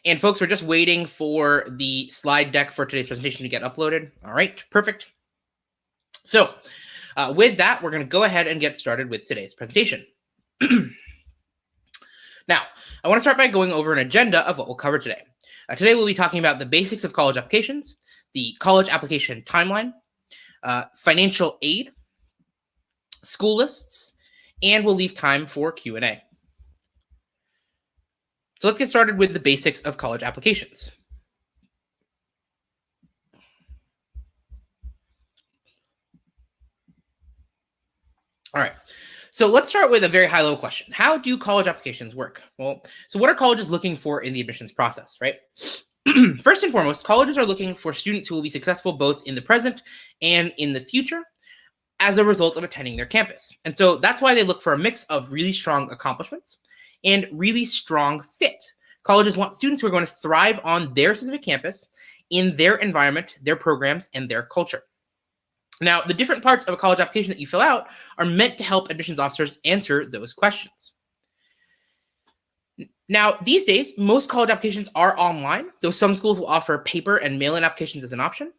And folks, we're just waiting for the slide deck for today's presentation to get uploaded. All right, perfect. So with that, we're going to go ahead and get started with today's presentation. Now, I want to start by going over an agenda of what we'll cover today. Today, we'll be talking about the basics of college applications, the college application timeline, financial aid, school lists, and we'll leave time for Q&A. So let's get started with the basics of college applications. All right, so let's start with a very high-level question. How do college applications work? Well, so what are colleges looking for in the admissions process, right? First and foremost, colleges are looking for students who will be successful both in the present and in the future as a result of attending their campus. And so that's why they look for a mix of really strong accomplishments and really strong fit. Colleges want students who are going to thrive on their specific campus, in their environment, their programs, and their culture. Now, the different parts of a college application that you fill out are meant to help admissions officers answer those questions. Now, these days, most college applications are online, though some schools will offer paper and mail-in applications as an option.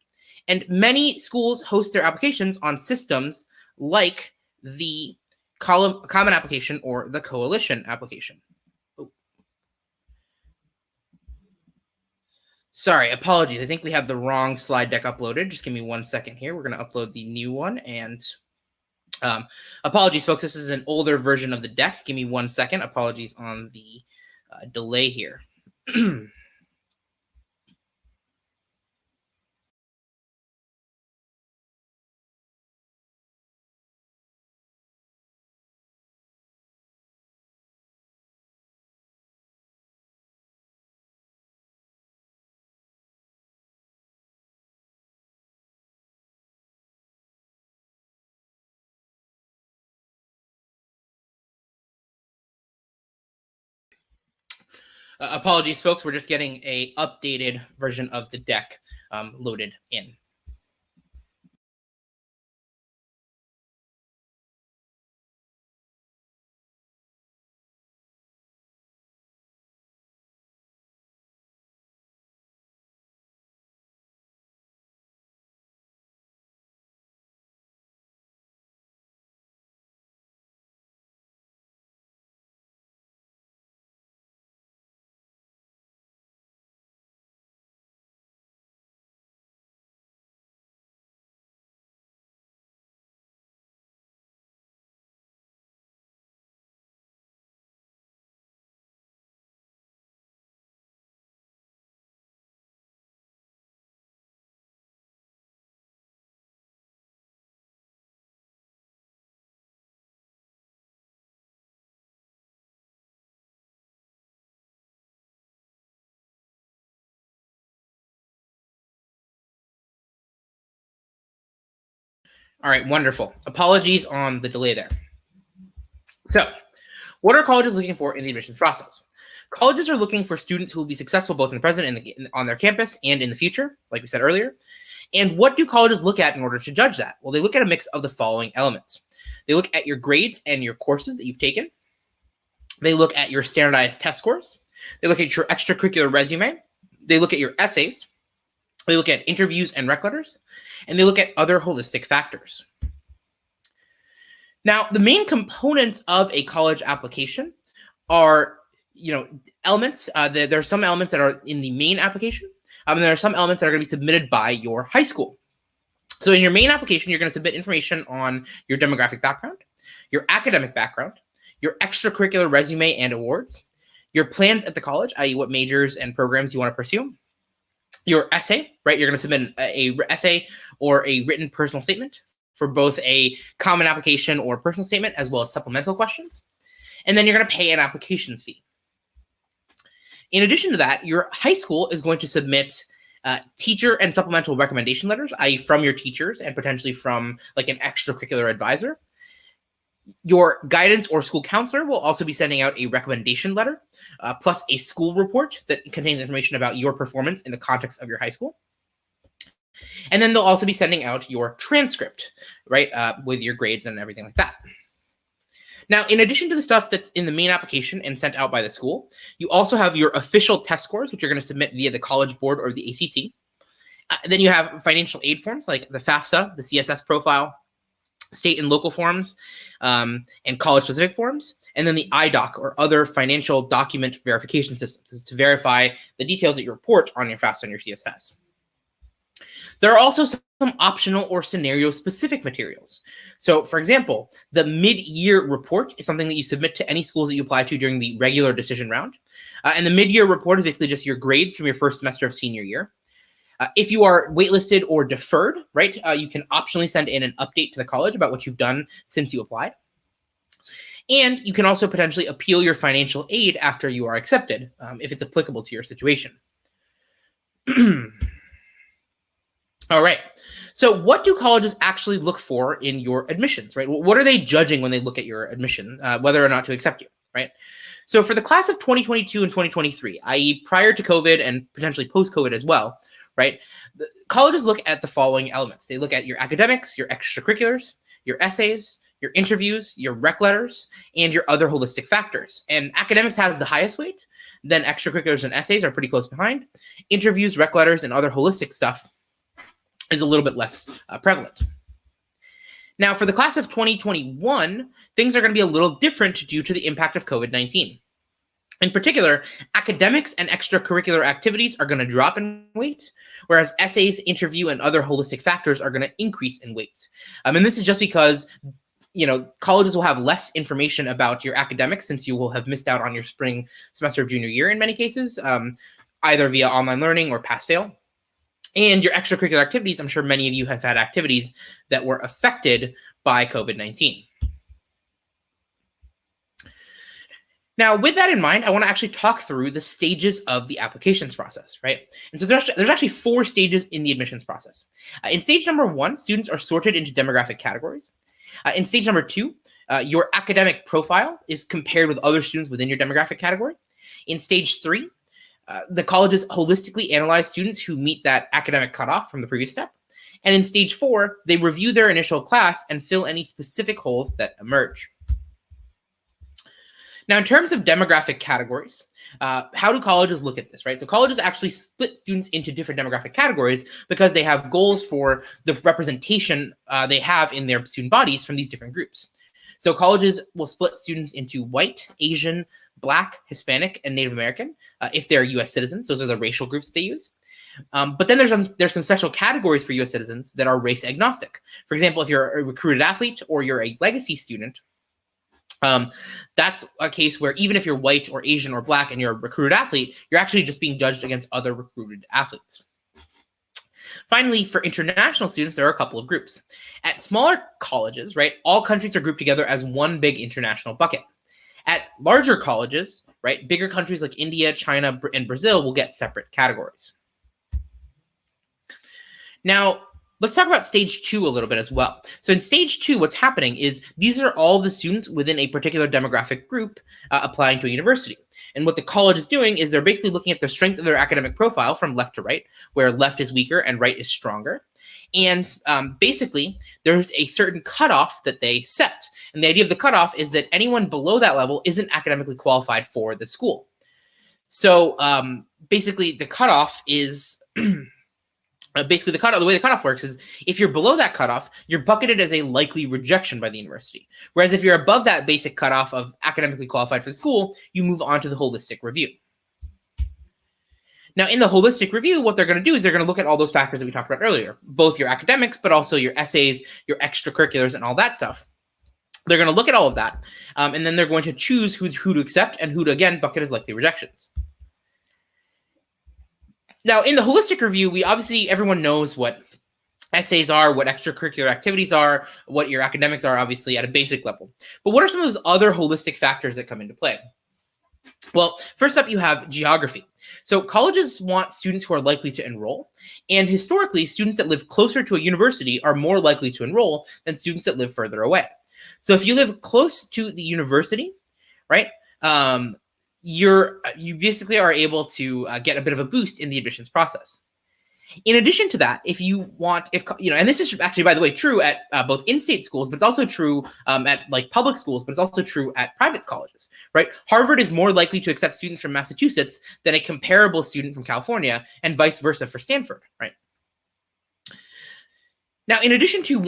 And many schools host their applications on systems like the Common Application or the Coalition application. Oh. Sorry, apologies. I think we have the wrong slide deck uploaded. Just give me 1 second here. We're going to upload the new one. And apologies, folks. This is an older version of the deck. Give me 1 second. Apologies on the delay here. Apologies, folks. We're just getting a updated version of the deck loaded in. All right, wonderful. Apologies on the delay there. So, what are colleges looking for in the admissions process? Colleges are looking for students who will be successful both in the present and on their campus and in the future, like we said earlier. And what do colleges look at in order to judge that? Well, they look at a mix of the following elements. They look at your grades and your courses that you've taken. They look at your standardized test scores. They look at your extracurricular resume. They look at your essays. They look at interviews and rec letters, and they look at other holistic factors. Now, the main components of a college application are, elements. There are some elements that are in the main application, and there are some elements that are going to be submitted by your high school. So in your main application, you're going to submit information on your demographic background, your academic background, your extracurricular resume and awards, your plans at the college, i.e. what majors and programs you want to pursue, your essay, right? You're going to submit a essay or a written personal statement for both a common application or personal statement, as well as supplemental questions. And then you're going to pay an applications fee. In addition to that, your high school is going to submit teacher and supplemental recommendation letters, i.e. from your teachers and potentially from like an extracurricular advisor. Your guidance or school counselor will also be sending out a recommendation letter, plus a school report that contains information about your performance in the context of your high school. And then they'll also be sending out your transcript, right, with your grades and everything like that. Now, in addition to the stuff that's in the main application and sent out by the school, you also have your official test scores, which you're going to submit via the College Board or the ACT. Then you have financial aid forms like the FAFSA, the CSS profile, state and local forms, and college-specific forms, and then the IDoc or other financial document verification systems to verify the details of your report on your FAFSA and your CSS. There are also some optional or scenario-specific materials. So, for example, the mid-year report is something that you submit to any schools that you apply to during the regular decision round. And the mid-year report is basically just your grades from your first semester of senior year. If you are waitlisted or deferred, right, you can optionally send in an update to the college about what you've done since you applied. And you can also potentially appeal your financial aid after you are accepted, if it's applicable to your situation. All right. So what do colleges actually look for in your admissions, right? What are they judging when they look at your admission, whether or not to accept you, right? So for the class of 2022 and 2023, i.e. prior to COVID and potentially post-COVID as well, right? Colleges look at the following elements. They look at your academics, your extracurriculars, your essays, your interviews, your rec letters, and your other holistic factors. And academics has the highest weight, then extracurriculars and essays are pretty close behind. Interviews, rec letters, and other holistic stuff is a little bit less prevalent. Now, for the class of 2021, things are going to be a little different due to the impact of COVID-19. In particular, academics and extracurricular activities are going to drop in weight, whereas essays, interview, and other holistic factors are going to increase in weight. And this is just because, colleges will have less information about your academics since you will have missed out on your spring semester of junior year in many cases, either via online learning or pass-fail. And your extracurricular activities, I'm sure many of you have had activities that were affected by COVID-19. Now, with that in mind, I want to actually talk through the stages of the applications process, right? And so there's actually 4 stages in the admissions process. In stage number 1, students are sorted into demographic categories. In stage number 2, your academic profile is compared with other students within your demographic category. In stage 3, the colleges holistically analyze students who meet that academic cutoff from the previous step. And in stage 4, they review their initial class and fill any specific holes that emerge. Now, in terms of demographic categories, how do colleges look at this, right? So colleges actually split students into different demographic categories because they have goals for the representation they have in their student bodies from these different groups. So colleges will split students into white, Asian, Black, Hispanic, and Native American if they're U.S. citizens. Those are the racial groups they use. But then there's some special categories for U.S. citizens that are race agnostic. For example, if you're a recruited athlete or you're a legacy student, that's a case where even if you're white or Asian or Black and you're a recruited athlete, you're actually just being judged against other recruited athletes. Finally, for international students, there are a couple of groups. At smaller colleges, right, all countries are grouped together as one big international bucket. At larger colleges, right, bigger countries like India, China, and Brazil will get separate categories. Now, let's talk about stage 2 a little bit as well. So in stage 2, what's happening is these are all the students within a particular demographic group applying to a university. And what the college is doing is they're basically looking at the strength of their academic profile from left to right, where left is weaker and right is stronger. And basically, there's a certain cutoff that they set. And the idea of the cutoff is that anyone below that level isn't academically qualified for the school. So basically, the cutoff is basically the way the cutoff works is if you're below that cutoff, you're bucketed as a likely rejection by the university. Whereas if you're above that basic cutoff of academically qualified for the school, you move on to the holistic review. Now, in the holistic review, what they're going to do is they're going to look at all those factors that we talked about earlier, both your academics, but also your essays, your extracurriculars, and all that stuff. They're going to look at all of that, and then they're going to choose who to accept and who to, again, bucket as likely rejections. Now, in the holistic review, everyone knows what essays are, what extracurricular activities are, what your academics are, obviously, at a basic level. But what are some of those other holistic factors that come into play? Well, first up, you have geography. So colleges want students who are likely to enroll. And historically, students that live closer to a university are more likely to enroll than students that live further away. So if you live close to the university, right, you basically are able to get a bit of a boost in the admissions process. In addition to that, and this is actually, by the way, true at both in-state schools, but it's also true at like public schools, but it's also true at private colleges, right? Harvard is more likely to accept students from Massachusetts than a comparable student from California, and vice versa for Stanford, right? Now, in addition to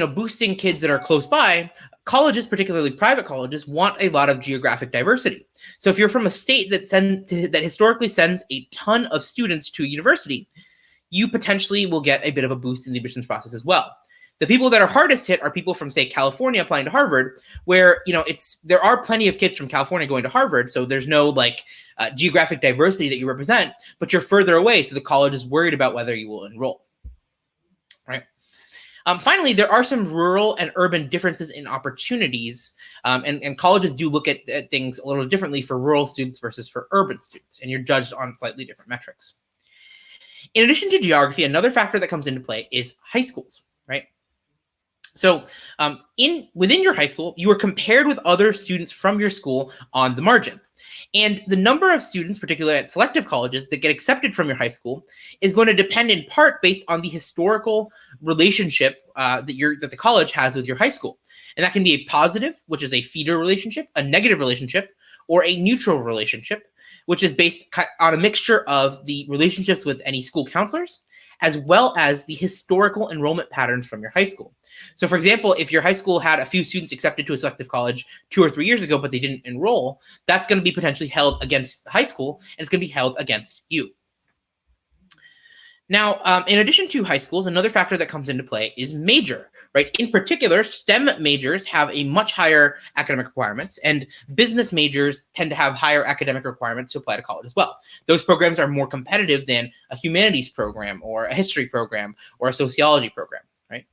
boosting kids that are close by, colleges, particularly private colleges, want a lot of geographic diversity. So if you're from a state that historically sends a ton of students to a university, you potentially will get a bit of a boost in the admissions process as well. The people that are hardest hit are people from, say, California applying to Harvard, where there are plenty of kids from California going to Harvard, so there's no geographic diversity that you represent, but you're further away, so the college is worried about whether you will enroll. Right. Finally, there are some rural and urban differences in opportunities, and colleges do look at things a little differently for rural students versus for urban students, and you're judged on slightly different metrics. In addition to geography, another factor that comes into play is high schools, right? So within your high school, you are compared with other students from your school on the margin. And the number of students, particularly at selective colleges, that get accepted from your high school is going to depend in part based on the historical relationship that the college has with your high school. And that can be a positive, which is a feeder relationship, a negative relationship, or a neutral relationship, which is based on a mixture of the relationships with any school counselors, as well as the historical enrollment patterns from your high school. So for example, if your high school had a few students accepted to a selective college 2 or 3 years ago, but they didn't enroll, that's going to be potentially held against the high school, and it's going to be held against you. Now, in addition to high schools, another factor that comes into play is major, right? In particular, STEM majors have a much higher academic requirements, and business majors tend to have higher academic requirements to apply to college as well. Those programs are more competitive than a humanities program or a history program or a sociology program, right?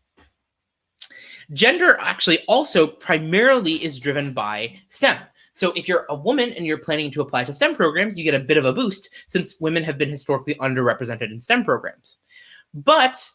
Gender actually also primarily is driven by STEM. So if you're a woman and you're planning to apply to STEM programs, you get a bit of a boost since women have been historically underrepresented in STEM programs. But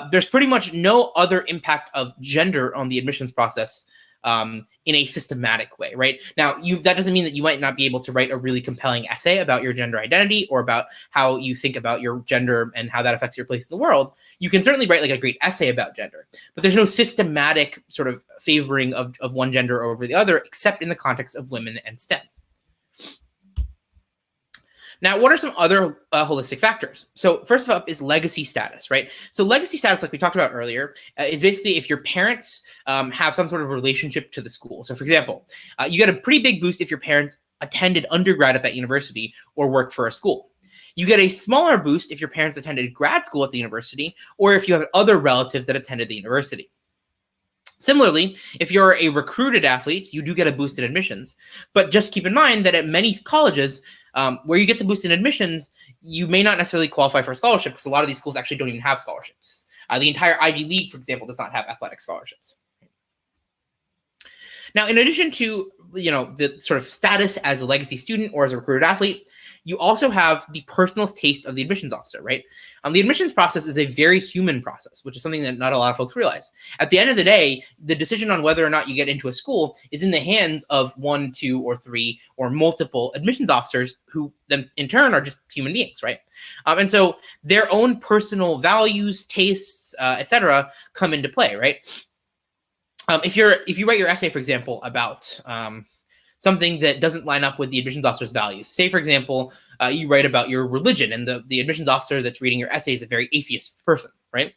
there's pretty much no other impact of gender on the admissions process in a systematic way, right? Now, that doesn't mean that you might not be able to write a really compelling essay about your gender identity or about how you think about your gender and how that affects your place in the world. You can certainly write a great essay about gender, but there's no systematic sort of favoring of one gender over the other, except in the context of women and STEM. Now, what are some other holistic factors? So first up is legacy status, right? So legacy status, like we talked about earlier, is basically if your parents have some sort of relationship to the school. So for example, you get a pretty big boost if your parents attended undergrad at that university or work for a school. You get a smaller boost if your parents attended grad school at the university or if you have other relatives that attended the university. Similarly, if you're a recruited athlete, you do get a boost in admissions. But just keep in mind that at many colleges, where you get the boost in admissions, you may not necessarily qualify for a scholarship because a lot of these schools actually don't even have scholarships. The entire Ivy League, for example, does not have athletic scholarships. Now, in addition to the sort of status as a legacy student or as a recruited athlete, you also have the personal taste of the admissions officer, right? The admissions process is a very human process, which is something that not a lot of folks realize. At the end of the day, the decision on whether or not you get into a school is in the hands of 1, 2, or 3, or multiple admissions officers who then in turn are just human beings, right? And so their own personal values, tastes, etc., come into play, right? If you write your essay, for example, about something that doesn't line up with the admissions officer's values. Say, for example, you write about your religion, and the admissions officer that's reading your essay is a very atheist person, right?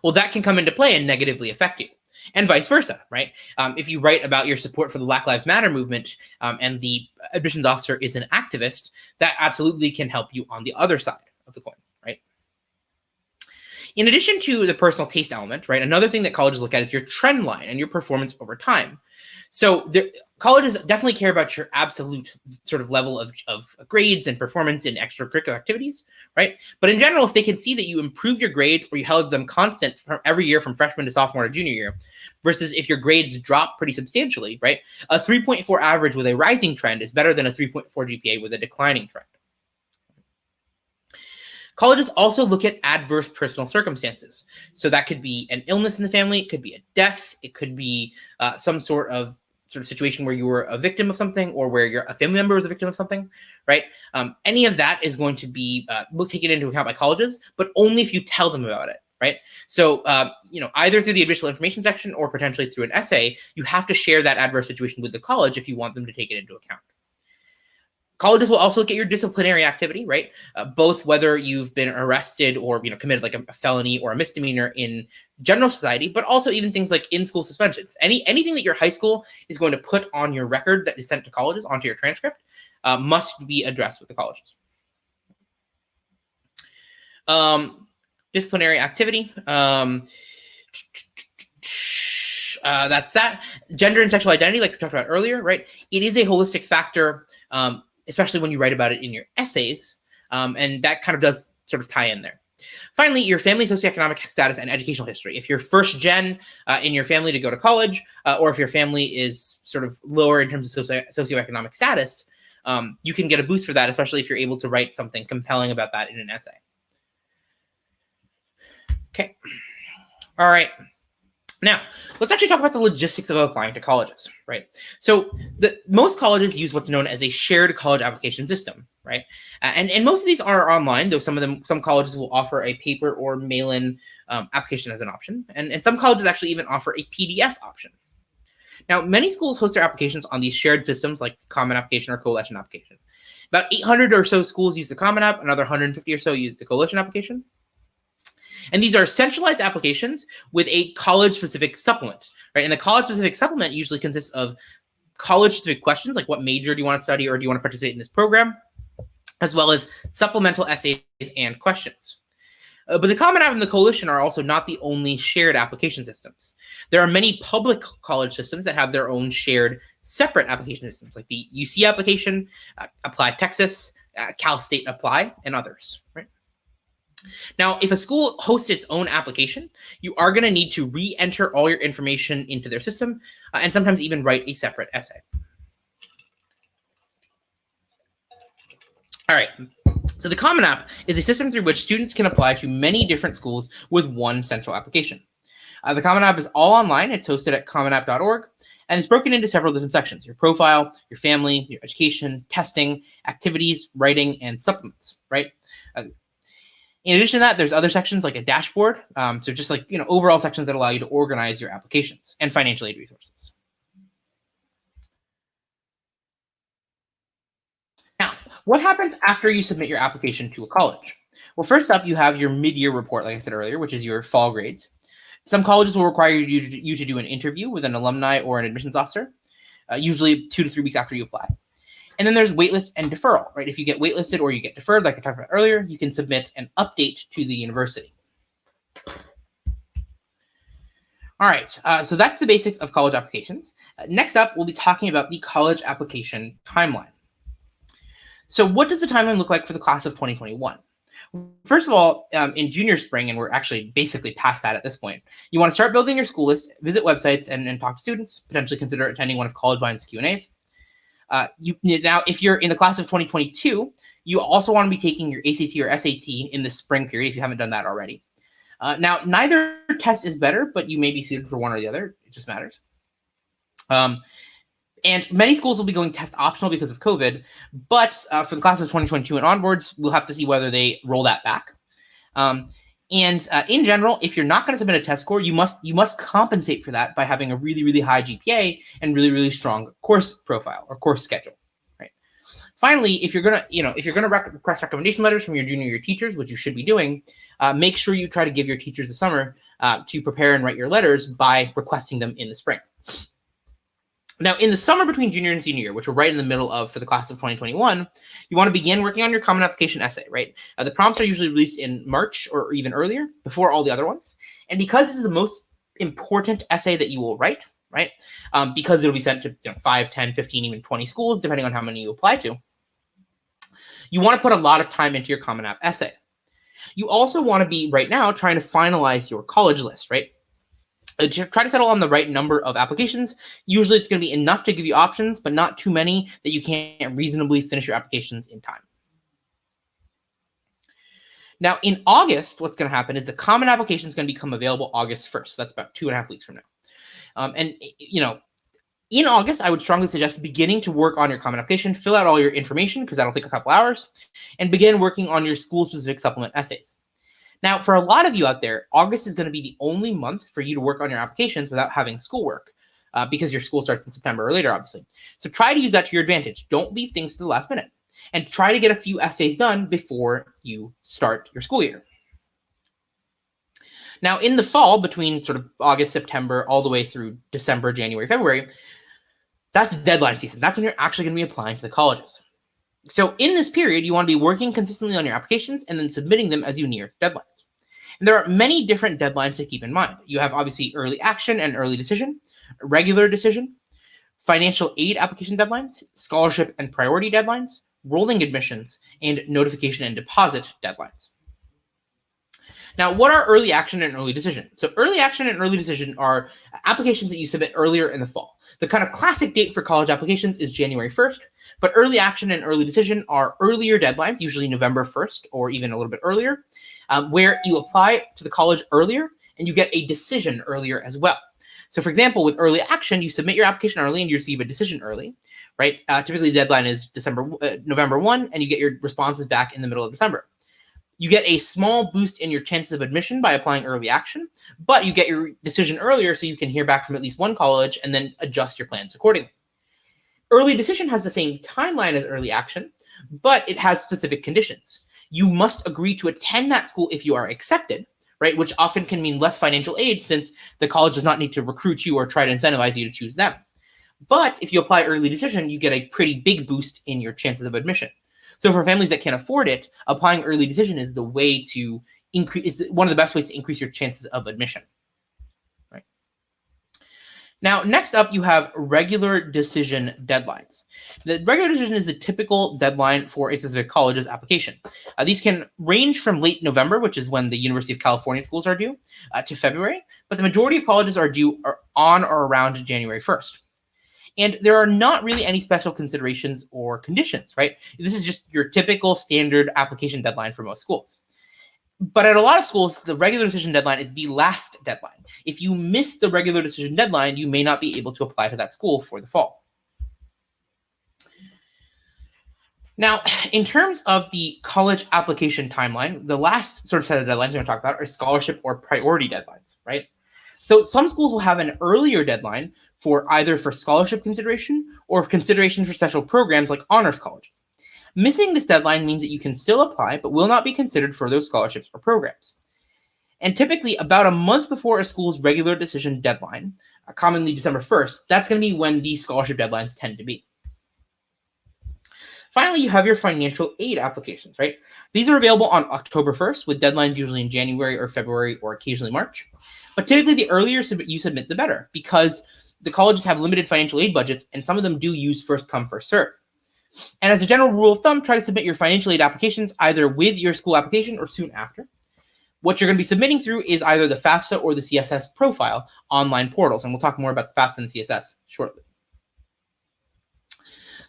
Well, that can come into play and negatively affect you. And vice versa, right? If you write about your support for the Black Lives Matter movement and the admissions officer is an activist, that absolutely can help you on the other side of the coin, right? In addition to the personal taste element, right, another thing that colleges look at is your trend line and your performance over time. So colleges definitely care about your absolute sort of level of grades and performance in extracurricular activities, right? But in general, if they can see that you improved your grades or you held them constant from every year from freshman to sophomore to junior year, versus if your grades drop pretty substantially, right? A 3.4 average with a rising trend is better than a 3.4 GPA with a declining trend. Colleges also look at adverse personal circumstances. So that could be an illness in the family, it could be a death, it could be some sort of situation where you were a victim of something or where a family member was a victim of something, right? Any of that is going to be taken into account by colleges, but only if you tell them about it, right? So, either through the additional information section or potentially through an essay, you have to share that adverse situation with the college if you want them to take it into account. Colleges will also look at your disciplinary activity, right? Both whether you've been arrested or committed like a felony or a misdemeanor in general society, but also even things like in-school suspensions. Anything that your high school is going to put on your record that is sent to colleges onto your transcript must be addressed with the colleges. Disciplinary activity. That's that. Gender and sexual identity, like we talked about earlier, right? It is a holistic factor. Especially when you write about it in your essays, and that kind of does sort of tie in there. Finally, your family socioeconomic status and educational history. If you're first gen in your family to go to college, or if your family is sort of lower in terms of socioeconomic status, you can get a boost for that, especially if you're able to write something compelling about that in an essay. Okay. All right. Now, let's actually talk about the logistics of applying to colleges, right? So most colleges use what's known as a shared college application system, right? And most of these are online, though some colleges will offer a paper or mail-in application as an option. And some colleges actually even offer a PDF option. Now, many schools host their applications on these shared systems like Common Application or Coalition Application. About 800 or so schools use the Common App, another 150 or so use the Coalition Application. And these are centralized applications with a college-specific supplement, right? And the college-specific supplement usually consists of college-specific questions, like what major do you want to study or do you want to participate in this program, as well as supplemental essays and questions. But the Common App and the Coalition are also not the only shared application systems. There are many public college systems that have their own shared separate application systems, like the UC application, Apply Texas, Cal State Apply, and others, right? Now, if a school hosts its own application, you are going to need to re-enter all your information into their system and sometimes even write a separate essay. All right, so the Common App is a system through which students can apply to many different schools with one central application. The Common App is all online. It's hosted at commonapp.org, and it's broken into several different sections: your profile, your family, your education, testing, activities, writing, and supplements, right? In addition to that, there's other sections like a dashboard. So just like, overall sections that allow you to organize your applications and financial aid resources. Now, what happens after you submit your application to a college? Well, first up, you have your mid-year report, like I said earlier, which is your fall grades. Some colleges will require you to do an interview with an alumni or an admissions officer, usually 2 to 3 weeks after you apply. And then there's waitlist and deferral, right? If you get waitlisted or you get deferred, like I talked about earlier, you can submit an update to the university. All right, so that's the basics of college applications. Next up, we'll be talking about the college application timeline. So what does the timeline look like for the class of 2021? First of all, in junior spring, and we're actually basically past that at this point, you want to start building your school list, visit websites, and talk to students, potentially consider attending one of CollegeVine's Q&As. Now, if you're in the class of 2022, you also want to be taking your ACT or SAT in the spring period if you haven't done that already. Now, neither test is better, but you may be suited for one or the other. It just matters. And many schools will be going test optional because of COVID, but for the class of 2022 and onwards, we'll have to see whether they roll that back. And in general, if you're not going to submit a test score, you must compensate for that by having a really, really high GPA and really, really strong course profile or course schedule, right? Finally, if you're gonna request recommendation letters from your junior year teachers, which you should be doing, make sure you try to give your teachers the summer to prepare and write your letters by requesting them in the spring. Now, in the summer between junior and senior year, which we're right in the middle of for the class of 2021, you want to begin working on your common application essay, right? The prompts are usually released in March or even earlier, before all the other ones. And because this is the most important essay that you will write, right? Because it'll be sent to 5, 10, 15, even 20 schools, depending on how many you apply to. You want to put a lot of time into your common app essay. You also want to be, right now, trying to finalize your college list, right? Try to settle on the right number of applications. Usually it's going to be enough to give you options, but not too many that you can't reasonably finish your applications in time. Now, in August, what's going to happen is the common application is going to become available August 1st. So that's about 2.5 weeks from now. In August, I would strongly suggest beginning to work on your common application, fill out all your information, because that'll take a couple hours, and begin working on your school-specific supplement essays. Now, for a lot of you out there, August is going to be the only month for you to work on your applications without having schoolwork, because your school starts in September or later, obviously. So try to use that to your advantage. Don't leave things to the last minute. And try to get a few essays done before you start your school year. Now, in the fall, between sort of August, September, all the way through December, January, February, that's deadline season. That's when you're actually going to be applying to the colleges. So in this period, you want to be working consistently on your applications and then submitting them as you near deadlines. And there are many different deadlines to keep in mind. You have obviously early action and early decision, regular decision, financial aid application deadlines, scholarship and priority deadlines, rolling admissions, and notification and deposit deadlines. Now, what are early action and early decision? So early action and early decision are applications that you submit earlier in the fall. The kind of classic date for college applications is January 1st, but early action and early decision are earlier deadlines, usually November 1st or even a little bit earlier, where you apply to the college earlier and you get a decision earlier as well. So for example, with early action, you submit your application early and you receive a decision early, right? Typically the deadline is November 1, and you get your responses back in the middle of December. You get a small boost in your chances of admission by applying early action, but you get your decision earlier so you can hear back from at least one college and then adjust your plans accordingly. Early decision has the same timeline as early action, but it has specific conditions. You must agree to attend that school if you are accepted, right? Which often can mean less financial aid since the college does not need to recruit you or try to incentivize you to choose them. But if you apply early decision, you get a pretty big boost in your chances of admission. So for families that can't afford it, applying early decision is the way to increase, is one of the best ways to increase your chances of admission. Right. Now, next up, you have regular decision deadlines. The regular decision is the typical deadline for a specific college's application. These can range from late November, which is when the University of California schools are due, to February, but the majority of colleges are due on or around January 1st. And there are not really any special considerations or conditions, right? This is just your typical standard application deadline for most schools. But at a lot of schools, the regular decision deadline is the last deadline. If you miss the regular decision deadline, you may not be able to apply to that school for the fall. Now, in terms of the college application timeline, the last sort of set of deadlines we're going to talk about are scholarship or priority deadlines, right? So some schools will have an earlier deadline for either for scholarship consideration or consideration for special programs like honors colleges. Missing this deadline means that you can still apply, but will not be considered for those scholarships or programs. And typically about a month before a school's regular decision deadline, commonly December 1st, that's going to be when these scholarship deadlines tend to be. Finally, you have your financial aid applications, right? These are available on October 1st, with deadlines usually in January or February or occasionally March. But typically, the earlier you submit, the better, because the colleges have limited financial aid budgets, and some of them do use first come, first serve. And as a general rule of thumb, try to submit your financial aid applications either with your school application or soon after. What you're going to be submitting through is either the FAFSA or the CSS profile online portals, and we'll talk more about the FAFSA and the CSS shortly.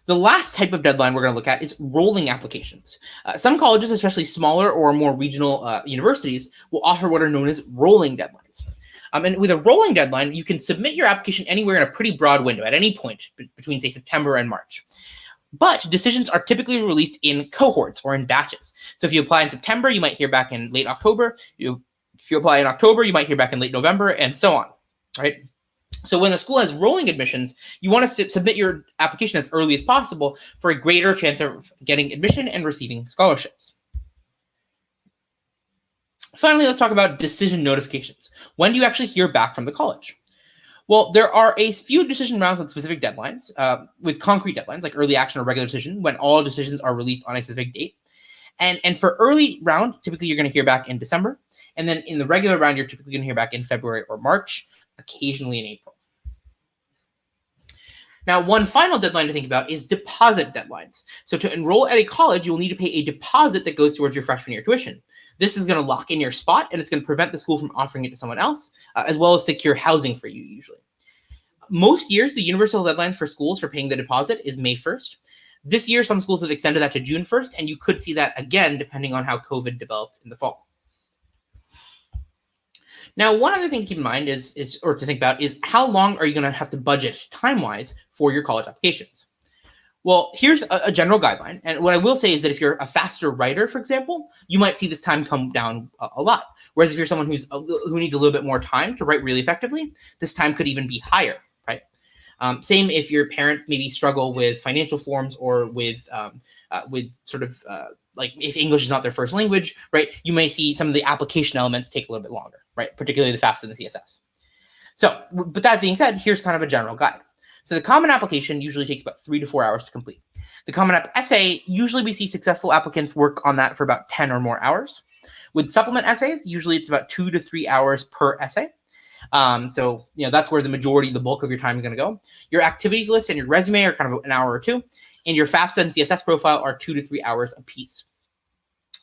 The last type of deadline we're going to look at is rolling applications. Some colleges, especially smaller or more regional universities, will offer what are known as rolling deadlines. And with a rolling deadline, you can submit your application anywhere in a pretty broad window at any point between, say, September and March. But decisions are typically released in cohorts or in batches. So if you apply in September, you might hear back in late October. If you apply in October, you might hear back in late November, and so on, right? So when a school has rolling admissions, you want to submit your application as early as possible for a greater chance of getting admission and receiving scholarships. Finally, let's talk about decision notifications. When do you actually hear back from the college? Well, there are a few decision rounds on specific deadlines, with concrete deadlines like early action or regular decision, when all decisions are released on a specific date. And for early round, typically you're going to hear back in December. And then in the regular round, you're typically going to hear back in February or March, occasionally in April. Now, one final deadline to think about is deposit deadlines. So to enroll at a college, you will need to pay a deposit that goes towards your freshman year tuition. This is going to lock in your spot, and it's going to prevent the school from offering it to someone else, as well as secure housing for you usually. Most years, the universal deadline for schools for paying the deposit is May 1st. This year, some schools have extended that to June 1st, and you could see that again depending on how COVID develops in the fall. Now, one other thing to keep in mind or to think about is how long are you going to have to budget time-wise for your college applications? Well, here's a general guideline. And what I will say is that if you're a faster writer, for example, you might see this time come down a lot. Whereas if you're someone who needs a little bit more time to write really effectively, this time could even be higher, right? Same if your parents maybe struggle with financial forms or with like if English is not their first language, right? You may see some of the application elements take a little bit longer, right? Particularly the FAFSA and the CSS. So, but that being said, here's kind of a general guide. So the common application usually takes about 3 to 4 hours to complete. The common app essay, usually we see successful applicants work on that for about 10 or more hours. With supplement essays, usually it's about 2 to 3 hours per essay. So, that's where the majority, the bulk of your time is going to go. Your activities list and your resume are kind of an hour or two. And your FAFSA and CSS profile are 2 to 3 hours a piece.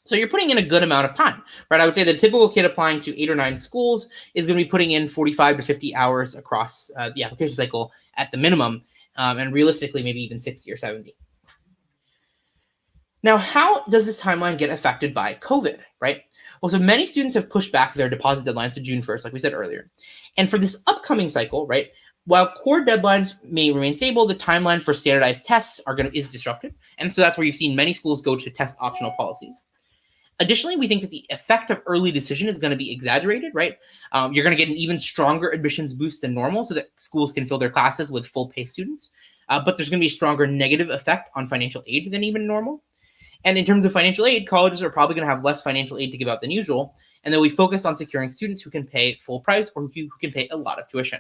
So you're putting in a good amount of time, right? I would say the typical kid applying to 8 or 9 schools is going to be putting in 45 to 50 hours across the application cycle at the minimum, and realistically, maybe even 60 or 70. Now, how does this timeline get affected by COVID, right? Well, so many students have pushed back their deposit deadlines to June 1st, like we said earlier. And for this upcoming cycle, right, while core deadlines may remain stable, the timeline for standardized tests is disrupted. And so that's where you've seen many schools go to test optional policies. Additionally, we think that the effect of early decision is going to be exaggerated, right? You're going to get an even stronger admissions boost than normal so that schools can fill their classes with full pay students. But there's going to be a stronger negative effect on financial aid than even normal. And in terms of financial aid, colleges are probably going to have less financial aid to give out than usual. And then we focus on securing students who can pay full price or who can pay a lot of tuition.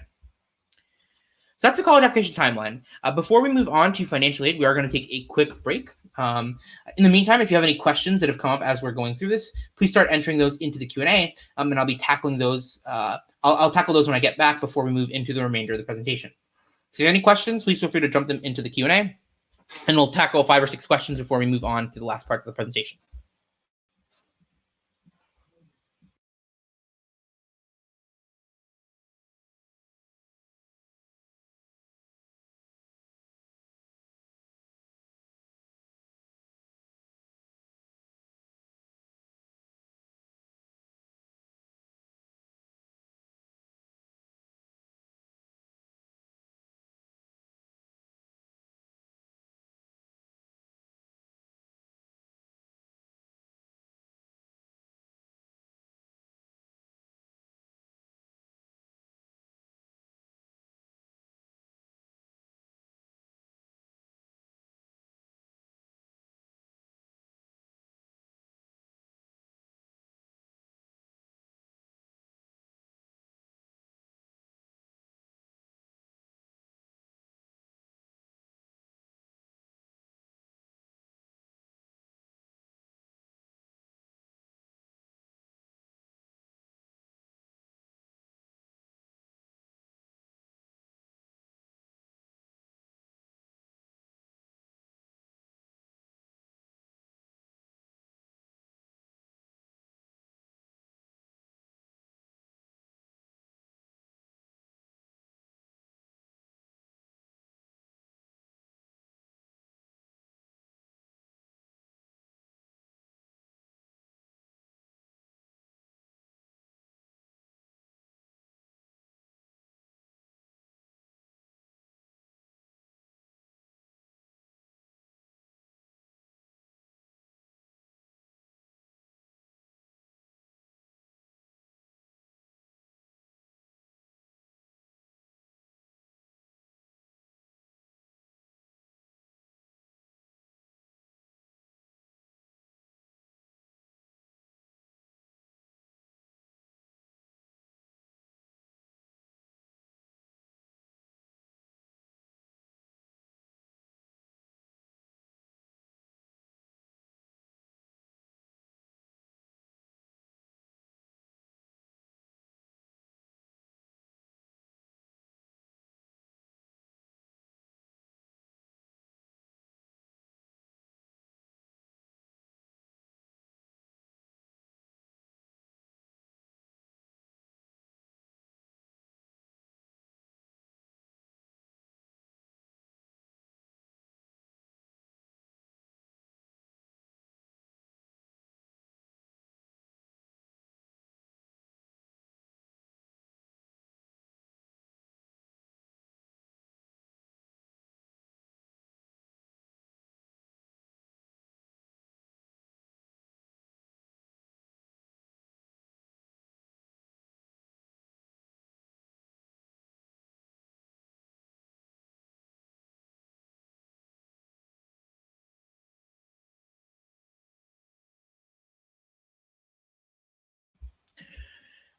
So that's the college application timeline. Before we move on to financial aid, we are going to take a quick break. In the meantime, if you have any questions that have come up as we're going through this, please start entering those into the Q&A, and I'll be tackling those. I'll tackle those when I get back before we move into the remainder of the presentation. So if you have any questions, please feel free to jump them into the Q&A, and we'll tackle 5 or 6 questions before we move on to the last parts of the presentation.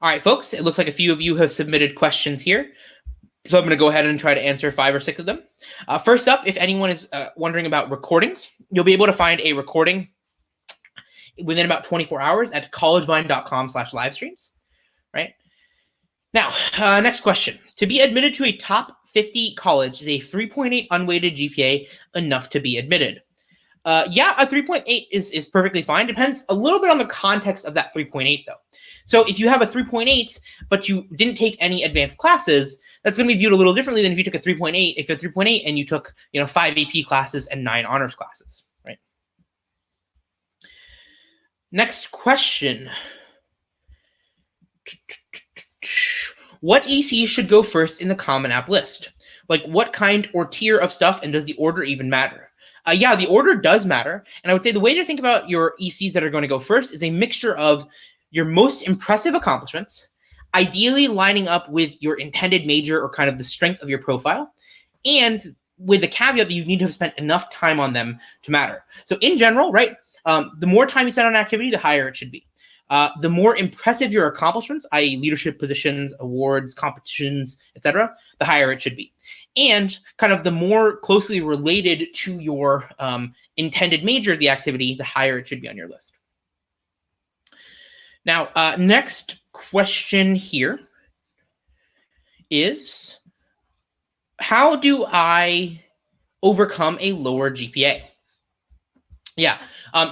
All right, folks, it looks like a few of you have submitted questions here. So I'm going to go ahead and try to answer 5 or 6 of them. First up, if anyone is wondering about recordings, you'll be able to find a recording within about 24 hours at collegevine.com/livestreams, right? Now, next question. To be admitted to a top 50 college, is a 3.8 unweighted GPA enough to be admitted? Yeah, a 3.8 is perfectly fine. Depends a little bit on the context of that 3.8, though. So if you have a 3.8, but you didn't take any advanced classes, that's going to be viewed a little differently than if you took a 3.8. If you're 3.8 and you took 5 AP classes and 9 honors classes, right? Next question. What EC should go first in the Common App list? Like what kind or tier of stuff, and does the order even matter? Yeah, the order does matter. And I would say the way to think about your ECs that are going to go first is a mixture of your most impressive accomplishments, ideally lining up with your intended major or kind of the strength of your profile, and with the caveat that you need to have spent enough time on them to matter. So in general, right, the more time you spend on an activity, the higher it should be. The more impressive your accomplishments, i.e. leadership positions, awards, competitions, etc., the higher it should be. And kind of the more closely related to your intended major, the activity, the higher it should be on your list. Now, next question here is, how do I overcome a lower GPA? Yeah.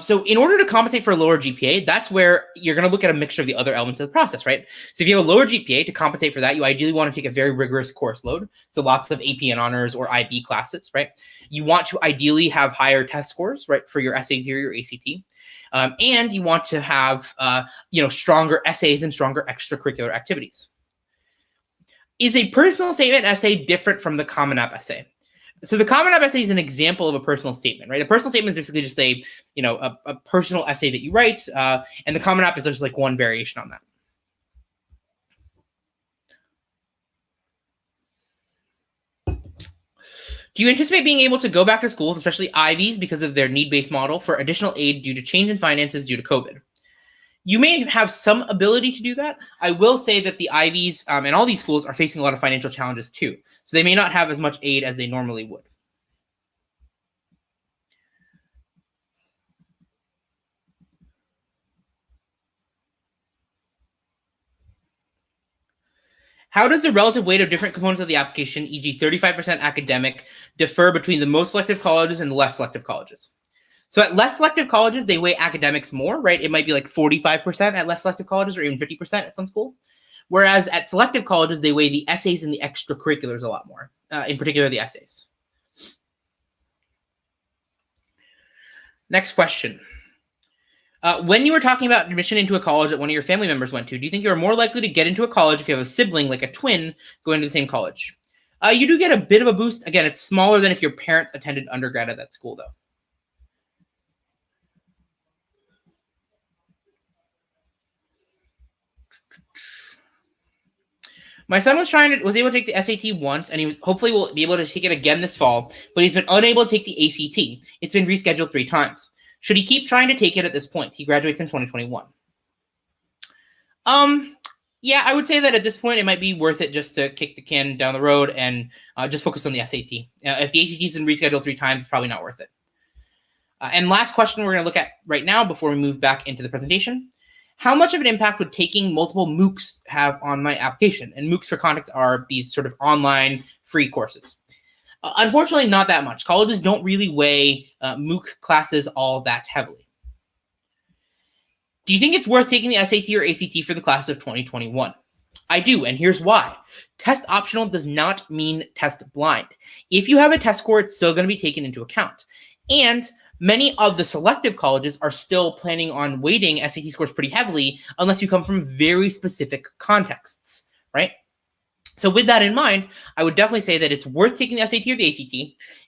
So in order to compensate for a lower GPA, that's where you're going to look at a mixture of the other elements of the process, right? So if you have a lower GPA, to compensate for that, you ideally want to take a very rigorous course load. So lots of AP and honors or IB classes, right? You want to ideally have higher test scores, right, for your SAT or your ACT. And you want to have, stronger essays and stronger extracurricular activities. Is a personal statement essay different from the Common App essay? So the Common App essay is an example of a personal statement, right? A personal statement is basically just a personal essay that you write, and the Common App is just like one variation on that. Do you anticipate being able to go back to schools, especially Ivies, because of their need-based model, for additional aid due to change in finances due to COVID? You may have some ability to do that. I will say that the Ivies and all these schools are facing a lot of financial challenges too. So they may not have as much aid as they normally would. How does the relative weight of different components of the application, e.g. 35% academic, differ between the most selective colleges and the less selective colleges? So at less selective colleges, they weigh academics more, right? It might be like 45% at less selective colleges or even 50% at some schools. Whereas at selective colleges, they weigh the essays and the extracurriculars a lot more, in particular the essays. Next question. When you were talking about admission into a college that one of your family members went to, do you think you're more likely to get into a college if you have a sibling, like a twin, going to the same college? You do get a bit of a boost. Again, it's smaller than if your parents attended undergrad at that school, though. My son was able to take the SAT once, and he hopefully will be able to take it again this fall, but he's been unable to take the ACT. It's been rescheduled 3 times. Should he keep trying to take it at this point? He graduates in 2021. Yeah, I would say that at this point, it might be worth it just to kick the can down the road and just focus on the SAT. If the ACT is rescheduled 3 times, it's probably not worth it. And last question we're going to look at right now before we move back into the presentation. How much of an impact would taking multiple MOOCs have on my application? And MOOCs, for context, are these sort of online free courses. Unfortunately, not that much. Colleges don't really weigh MOOC classes all that heavily. Do you think it's worth taking the SAT or ACT for the class of 2021? I do, and here's why. Test optional does not mean test blind. If you have a test score, it's still going to be taken into account. And many of the selective colleges are still planning on weighting SAT scores pretty heavily unless you come from very specific contexts, right? So with that in mind, I would definitely say that it's worth taking the SAT or the ACT,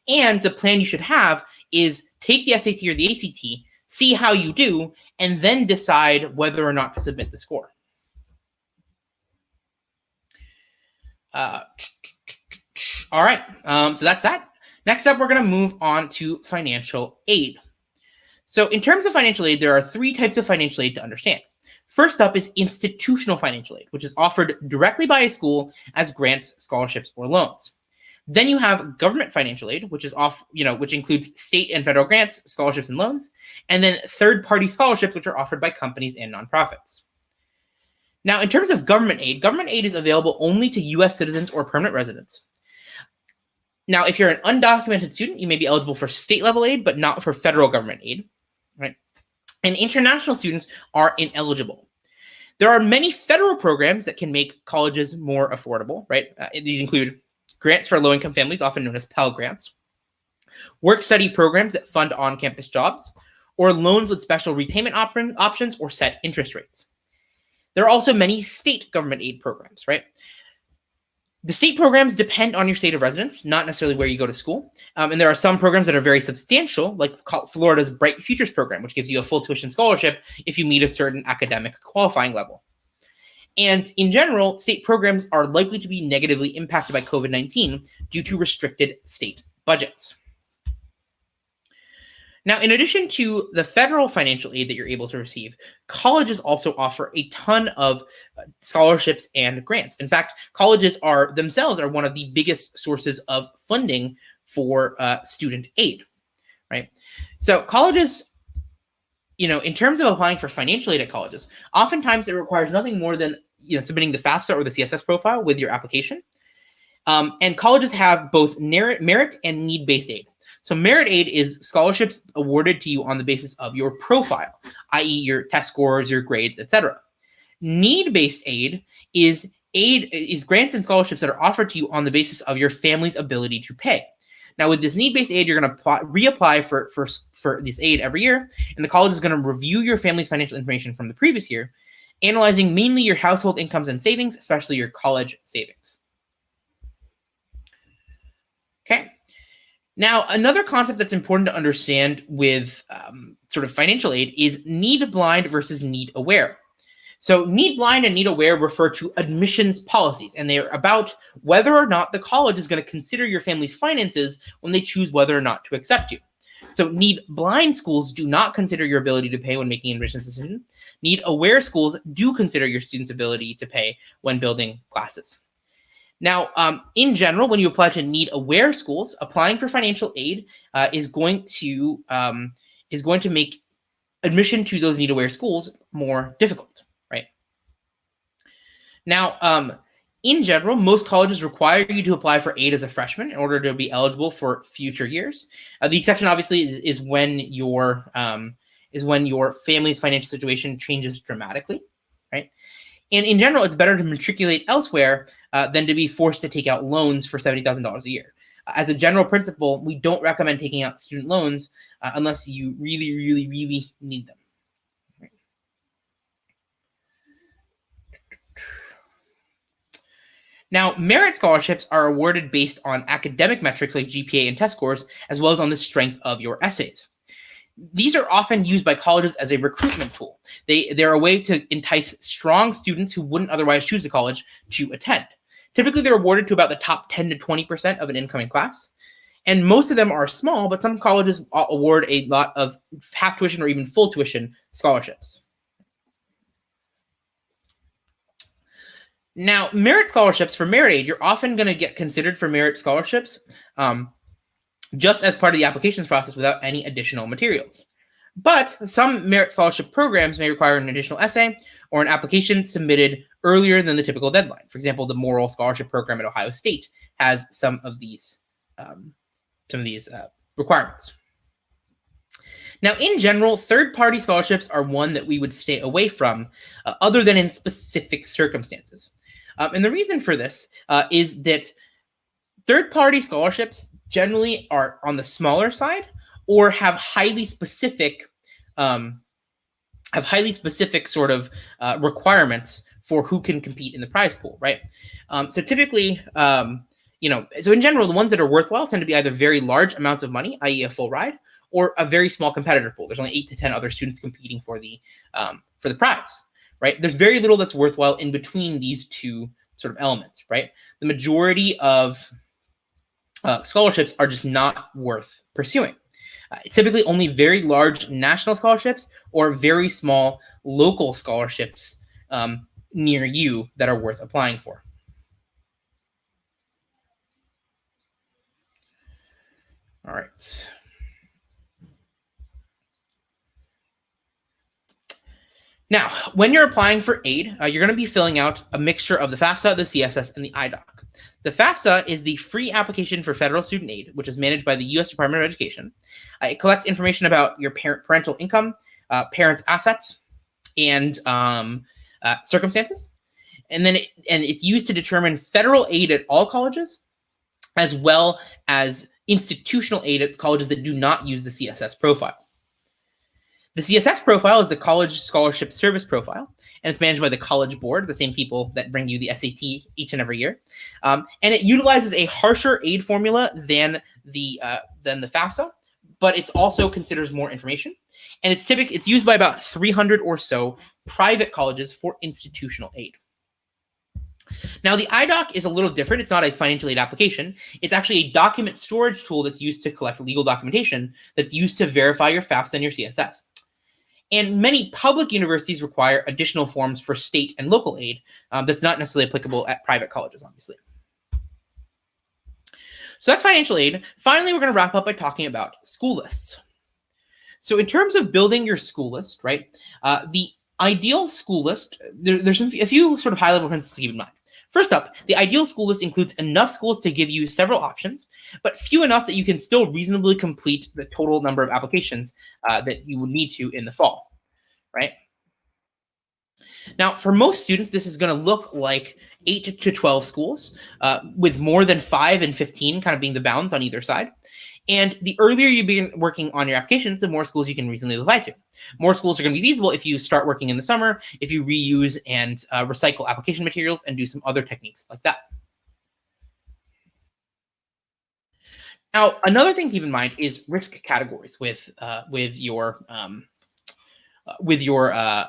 and the plan you should have is take the SAT or the ACT, see how you do, and then decide whether or not to submit the score. All right, so that's that. Next up, we're going to move on to financial aid. So in terms of financial aid, there are 3 types of financial aid to understand. First up is institutional financial aid, which is offered directly by a school as grants, scholarships, or loans. Then you have government financial aid, which is which includes state and federal grants, scholarships, and loans, and then third-party scholarships, which are offered by companies and nonprofits. Now, in terms of government aid is available only to U.S. citizens or permanent residents. Now, if you're an undocumented student, you may be eligible for state-level aid, but not for federal government aid, right? And international students are ineligible. There are many federal programs that can make colleges more affordable, right? These include grants for low-income families, often known as Pell Grants, work-study programs that fund on-campus jobs, or loans with special repayment options or set interest rates. There are also many state government aid programs, right? The state programs depend on your state of residence, not necessarily where you go to school. And there are some programs that are very substantial, like Florida's Bright Futures program, which gives you a full tuition scholarship if you meet a certain academic qualifying level. And in general, state programs are likely to be negatively impacted by COVID-19 due to restricted state budgets. Now, in addition to the federal financial aid that you're able to receive, colleges also offer a ton of scholarships and grants. In fact, colleges themselves are one of the biggest sources of funding for student aid, right? So colleges, in terms of applying for financial aid at colleges, oftentimes it requires nothing more than submitting the FAFSA or the CSS profile with your application. And colleges have both merit and need-based aid. So merit aid is scholarships awarded to you on the basis of your profile, i.e. your test scores, your grades, etc. Need-based aid is grants and scholarships that are offered to you on the basis of your family's ability to pay. Now, with this need-based aid, you're going to reapply for this aid every year, and the college is going to review your family's financial information from the previous year, analyzing mainly your household incomes and savings, especially your college savings. Okay. Now, another concept that's important to understand with sort of financial aid is need blind versus need aware. So need blind and need aware refer to admissions policies, and they're about whether or not the college is going to consider your family's finances when they choose whether or not to accept you. So need blind schools do not consider your ability to pay when making an admissions decision. Need aware schools do consider your students' ability to pay when building classes. Now, in general, when you apply to need-aware schools, applying for financial aid is going to make admission to those need-aware schools more difficult, right? Now, in general, most colleges require you to apply for aid as a freshman in order to be eligible for future years. The exception, obviously, is when your family's financial situation changes dramatically, right? And in general, it's better to matriculate elsewhere than to be forced to take out loans for $70,000 a year. As a general principle, we don't recommend taking out student loans unless you really, really, really need them. Now, merit scholarships are awarded based on academic metrics like GPA and test scores, as well as on the strength of your essays. These are often used by colleges as a recruitment tool. They're a way to entice strong students who wouldn't otherwise choose the college to attend. Typically, they're awarded to about the top 10 to 20% of an incoming class. And most of them are small, but some colleges award a lot of half tuition or even full tuition scholarships. Now, merit scholarships for merit aid, you're often going to get considered for merit scholarships just as part of the applications process without any additional materials. But some merit scholarship programs may require an additional essay or an application submitted earlier than the typical deadline. For example, the Moral Scholarship Program at Ohio State has some of these requirements. Now, in general, third-party scholarships are one that we would stay away from, other than in specific circumstances. And the reason for this is that third-party scholarships generally are on the smaller side or have highly specific sort of requirements for who can compete in the prize pool, right? So typically, so in general, the ones that are worthwhile tend to be either very large amounts of money, i.e. a full ride, or a very small competitor pool. There's only 8 to 10 other students competing for the prize, right? There's very little that's worthwhile in between these two sort of elements, right? The majority of scholarships are just not worth pursuing. Typically only very large national scholarships or very small local scholarships near you that are worth applying for. All right. Now, when you're applying for aid, you're going to be filling out a mixture of the FAFSA, the CSS, and the IDOC. The FAFSA is the free application for federal student aid, which is managed by the U.S. Department of Education. It collects information about your parental income, parents' assets, and circumstances. And then it's used to determine federal aid at all colleges, as well as institutional aid at colleges that do not use the CSS profile. The CSS profile is the College Scholarship Service Profile, and it's managed by the College Board, the same people that bring you the SAT each and every year. And it utilizes a harsher aid formula than the FAFSA, but it also considers more information. And it's used by about 300 or so private colleges for institutional aid. Now, the IDOC is a little different. It's not a financial aid application. It's actually a document storage tool that's used to collect legal documentation that's used to verify your FAFSA and your CSS. And many public universities require additional forms for state and local aid that's not necessarily applicable at private colleges, obviously. So that's financial aid. Finally, we're going to wrap up by talking about school lists. So in terms of building your school list, right, the ideal school list, there's a few sort of high-level principles to keep in mind. First up, the ideal school list includes enough schools to give you several options, but few enough that you can still reasonably complete the total number of applications that you would need to in the fall, right? Now, for most students, this is going to look like 8 to 12 schools, with more than 5 and 15 kind of being the bounds on either side. And the earlier you begin working on your applications, the more schools you can reasonably apply to. More schools are going to be feasible if you start working in the summer, if you reuse and recycle application materials and do some other techniques like that. Now, another thing to keep in mind is risk categories with your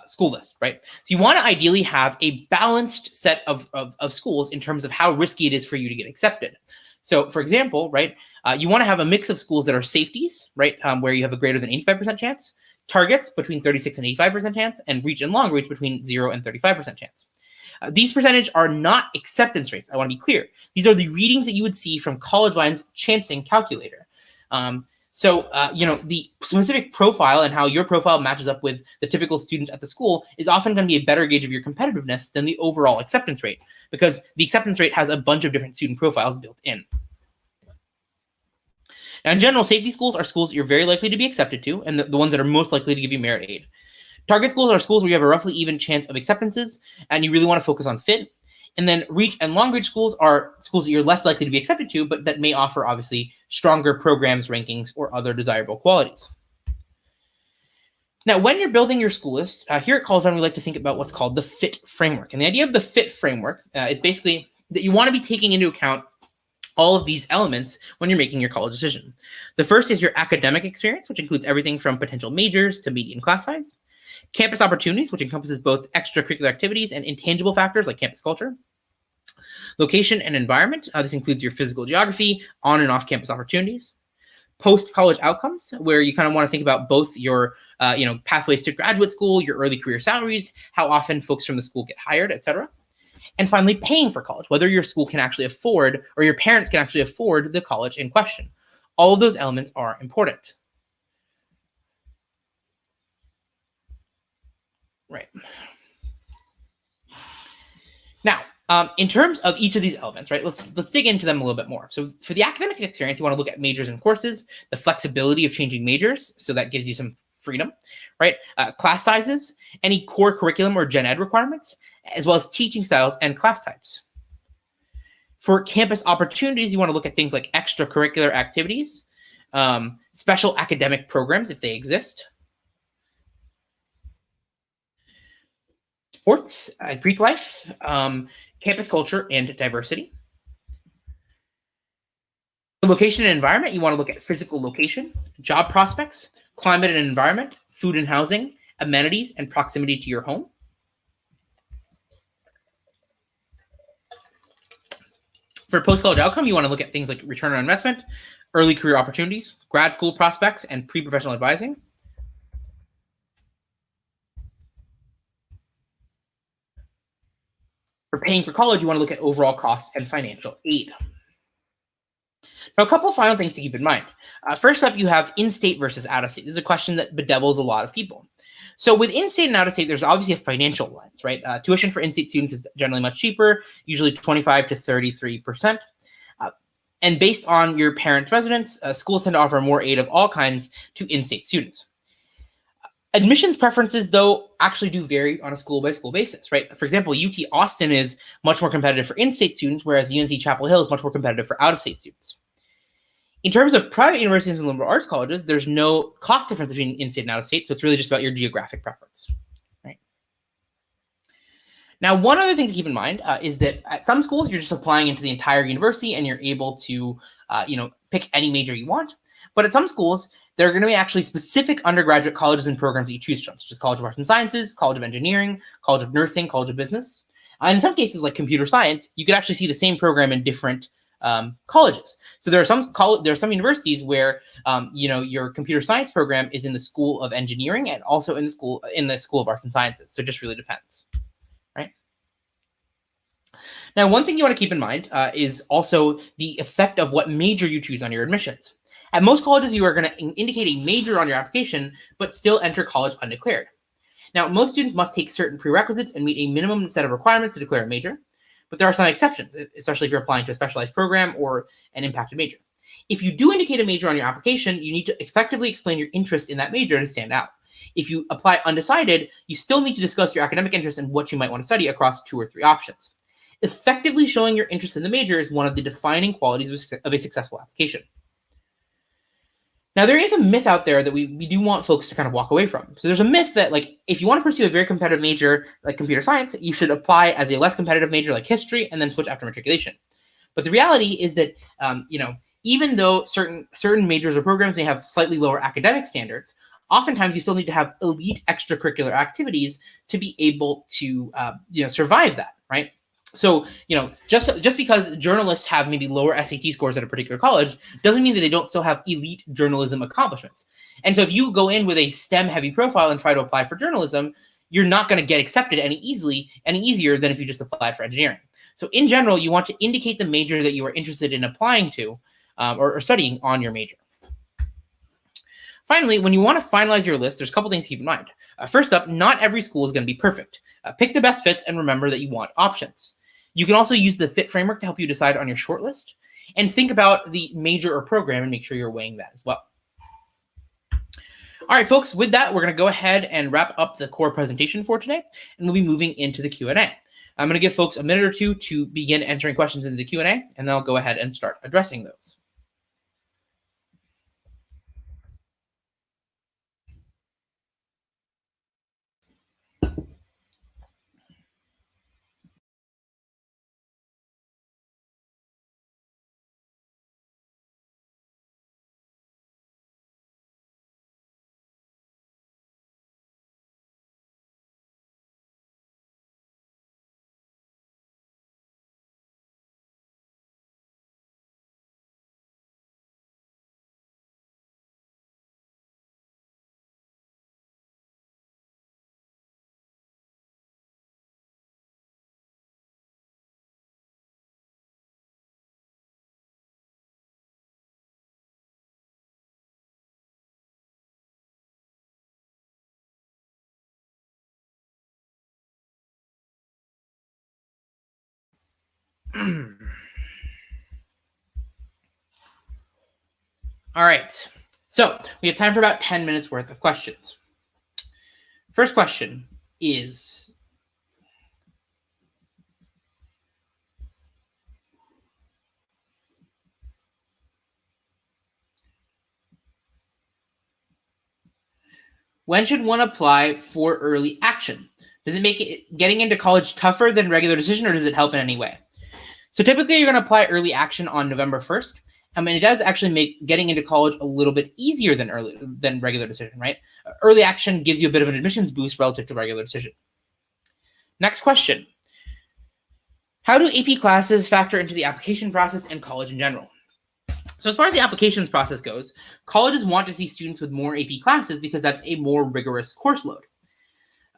school list, right? So you want to ideally have a balanced set of schools in terms of how risky it is for you to get accepted. So, for example, right, you want to have a mix of schools that are safeties, right, where you have a greater than 85% chance, targets between 36 and 85% chance, and reach and long reach between 0 and 35% chance. These percentages are not acceptance rates. I want to be clear. These are the readings that you would see from CollegeVine's chancing calculator. The specific profile and how your profile matches up with the typical students at the school is often going to be a better gauge of your competitiveness than the overall acceptance rate, because the acceptance rate has a bunch of different student profiles built in. Now, in general, safety schools are schools that you're very likely to be accepted to, and the ones that are most likely to give you merit aid. Target schools are schools where you have a roughly even chance of acceptances, and you really want to focus on fit. And then reach and long reach schools are schools that you're less likely to be accepted to, but that may offer, obviously, stronger programs, rankings, or other desirable qualities. Now, when you're building your school list, here at CollegeVine, we like to think about what's called the FIT framework. And the idea of the FIT framework is basically that you want to be taking into account all of these elements when you're making your college decision. The first is your academic experience, which includes everything from potential majors to median class size. Campus opportunities, which encompasses both extracurricular activities and intangible factors like campus culture. Location and environment. This includes your physical geography, on and off campus opportunities. Post-college outcomes, where you kind of want to think about both your pathways to graduate school, your early career salaries, how often folks from the school get hired, etc. And finally, paying for college, whether your school can actually afford or your parents can actually afford the college in question. All of those elements are important. Right. Now, in terms of each of these elements, right, let's dig into them a little bit more. So for the academic experience, you want to look at majors and courses, the flexibility of changing majors, so that gives you some freedom, right? Class sizes, any core curriculum or gen ed requirements, as well as teaching styles and class types. For campus opportunities, you want to look at things like extracurricular activities, special academic programs if they exist, sports, Greek life, campus culture, and diversity. For location and environment, you want to look at physical location, job prospects, climate and environment, food and housing, amenities, and proximity to your home. For post-college outcome, you want to look at things like return on investment, early career opportunities, grad school prospects, and pre-professional advising. For paying for college, you want to look at overall costs and financial aid. Now, a couple of final things to keep in mind. First up, you have in-state versus out-of-state. This is a question that bedevils a lot of people. So with in-state and out-of-state, there's obviously a financial lens, right? Tuition for in-state students is generally much cheaper, usually 25 to 33%. And based on your parents' residence, schools tend to offer more aid of all kinds to in-state students. Admissions preferences, though, actually do vary on a school-by-school basis, right? For example, UT Austin is much more competitive for in-state students, whereas UNC Chapel Hill is much more competitive for out-of-state students. In terms of private universities and liberal arts colleges, there's no cost difference between in-state and out-of-state, so it's really just about your geographic preference, right? Now, one other thing to keep in mind is that at some schools, you're just applying into the entire university and you're able to, pick any major you want. But at some schools, there are going to be actually specific undergraduate colleges and programs that you choose from, such as College of Arts and Sciences, College of Engineering, College of Nursing, College of Business. In some cases, like computer science, you could actually see the same program in different colleges. So there are some universities where your computer science program is in the School of Engineering and also in the School of Arts and Sciences. So it just really depends, right? Now, one thing you want to keep in mind is also the effect of what major you choose on your admissions. At most colleges, you are going to indicate a major on your application, but still enter college undeclared. Now, most students must take certain prerequisites and meet a minimum set of requirements to declare a major, but there are some exceptions, especially if you're applying to a specialized program or an impacted major. If you do indicate a major on your application, you need to effectively explain your interest in that major to stand out. If you apply undecided, you still need to discuss your academic interest and what you might want to study across 2 or 3 options. Effectively showing your interest in the major is one of the defining qualities of a successful application. Now, there is a myth out there that we do want folks to kind of walk away from. So there's a myth that, like, if you want to pursue a very competitive major like computer science, you should apply as a less competitive major like history and then switch after matriculation. But the reality is that, even though certain majors or programs may have slightly lower academic standards, oftentimes you still need to have elite extracurricular activities to be able to, survive that, right? So, just because journalists have maybe lower SAT scores at a particular college doesn't mean that they don't still have elite journalism accomplishments. And so if you go in with a STEM heavy profile and try to apply for journalism, you're not going to get accepted any easier than if you just applied for engineering. So in general, you want to indicate the major that you are interested in applying to or studying on your major. Finally, when you want to finalize your list, there's a couple things to keep in mind. First up, not every school is going to be perfect. Pick the best fits and remember that you want options. You can also use the FIT framework to help you decide on your shortlist, and think about the major or program and make sure you're weighing that as well. All right, folks, with that, we're going to go ahead and wrap up the core presentation for today, and we'll be moving into the Q&A. I'm going to give folks a minute or two to begin entering questions into the Q&A, and then I'll go ahead and start addressing those. All right, so we have time for about 10 minutes worth of questions. First question is, when should one apply for early action? Does it make getting into college tougher than regular decision, or does it help in any way? So typically you're going to apply early action on November 1st. And it does actually make getting into college a little bit easier than regular decision, right? Early action gives you a bit of an admissions boost relative to regular decision. Next question. How do AP classes factor into the application process and college in general? So as far as the applications process goes, colleges want to see students with more AP classes because that's a more rigorous course load.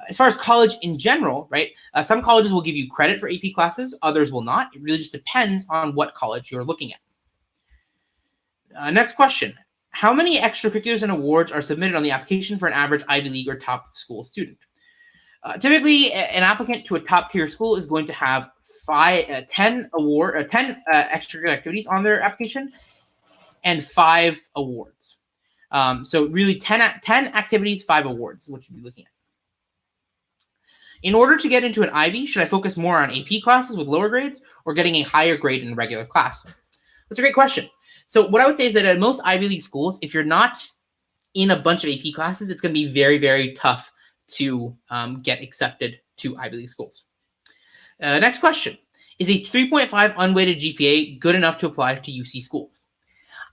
As far as college in general, right, some colleges will give you credit for AP classes, others will not. It really just depends on what college you're looking at. Next question. How many extracurriculars and awards are submitted on the application for an average Ivy League or top school student? Typically, an applicant to a top tier school is going to have 10 extracurricular activities on their application and 5 awards. So really 10 activities, 5 awards is what you'd be looking at. In order to get into an Ivy, should I focus more on AP classes with lower grades or getting a higher grade in a regular class? That's a great question. So what I would say is that at most Ivy League schools, if you're not in a bunch of AP classes, it's going to be very, very tough to get accepted to Ivy League schools. Next question. Is a 3.5 unweighted GPA good enough to apply to UC schools?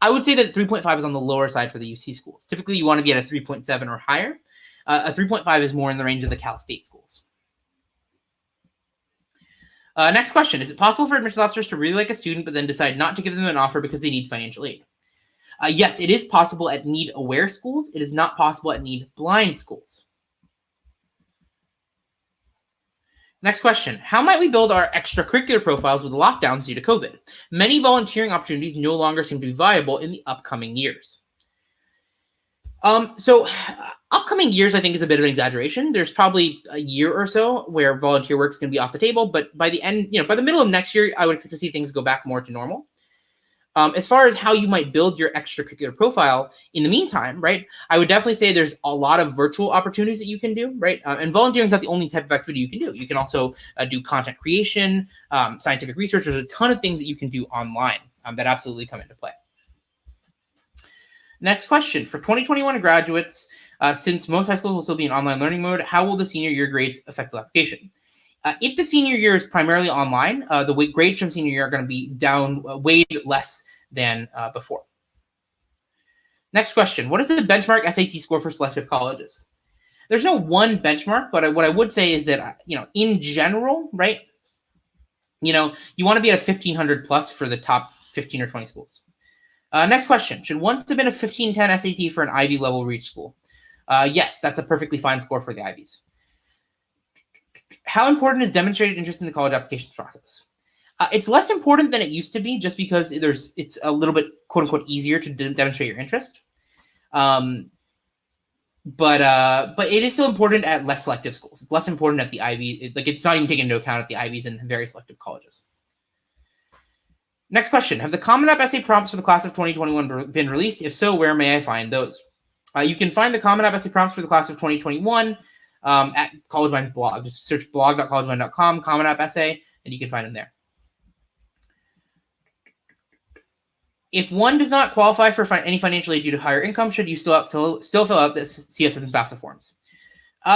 I would say that 3.5 is on the lower side for the UC schools. Typically, you want to be at a 3.7 or higher. A 3.5 is more in the range of the Cal State schools. Next question. Is it possible for admissions officers to really like a student but then decide not to give them an offer because they need financial aid? Yes, it is possible at need-aware schools. It is not possible at need-blind schools. Next question. How might we build our extracurricular profiles with lockdowns due to COVID? Many volunteering opportunities no longer seem to be viable in the upcoming years. Upcoming years, I think, is a bit of an exaggeration. There's probably a year or so where volunteer work is going to be off the table, but by the end, by the middle of next year, I would expect to see things go back more to normal. As far as how you might build your extracurricular profile in the meantime, right, I would definitely say there's a lot of virtual opportunities that you can do, right? And volunteering is not the only type of activity you can do. You can also do content creation, scientific research. There's a ton of things that you can do online that absolutely come into play. Next question. For 2021 graduates, since most high schools will still be in online learning mode, how will the senior year grades affect the application? If the senior year is primarily online, the grades from senior year are going to be down way less than before. Next question. What is the benchmark SAT score for selective colleges? There's no one benchmark, but what I would say is that, in general, right, you want to be at a 1,500 plus for the top 15 or 20 schools. Next question. Should one submit a 1510 SAT for an Ivy level reach school? Yes, that's a perfectly fine score for the Ivies. How important is demonstrated interest in the college applications process? It's less important than it used to be just because it's a little bit, quote unquote, easier to demonstrate your interest. But it is still important at less selective schools. It's less important at the Ivy. It's not even taken into account at the Ivies and very selective colleges. Next question. Have the Common App essay prompts for the class of 2021 been released? If so, where may I find those? You can find the Common App essay prompts for the class of 2021 at CollegeVine's blog. Just search blog.collegevine.com, Common App essay, and you can find them there. If one does not qualify for any financial aid due to higher income, should you still fill out the CSS and FAFSA forms?